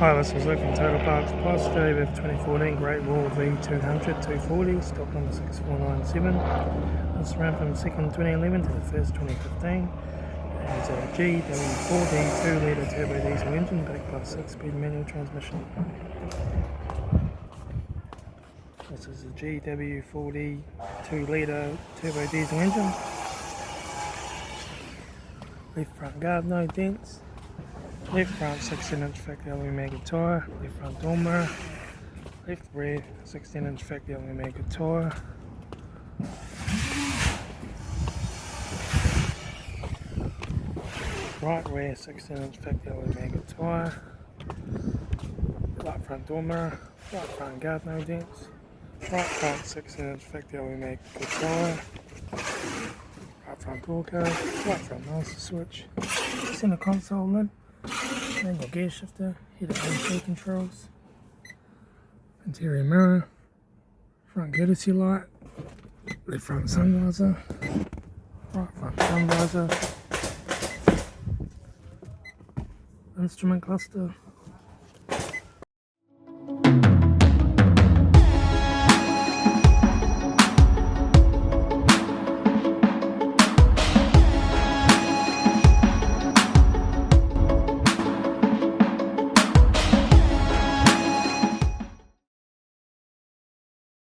Hi, this is Luke from Total Parts Plus. Today we have 2014 Great Wall V200-240, stock number 6497. This ran from the 2nd 2011 to the 1st 2015. It's a GW40 2-litre turbo diesel engine backed by a 6-speed manual transmission. This is a GW40 2-litre turbo diesel engine. Left front guard, no dents. Left front 16-inch factory aluminium maggot tyre, left front door mirror, left rear 16-inch factory aluminium maggot tyre, right rear 16-inch factory aluminium maggot tyre, right front door mirror, right front guard no dents, right front 16-inch factory aluminium maggot tyre, right front door code, right front master switch, centre console lid, manual gear shifter, heated AC controls, interior mirror, front courtesy light, left front sun visor, right front sun visor, instrument cluster,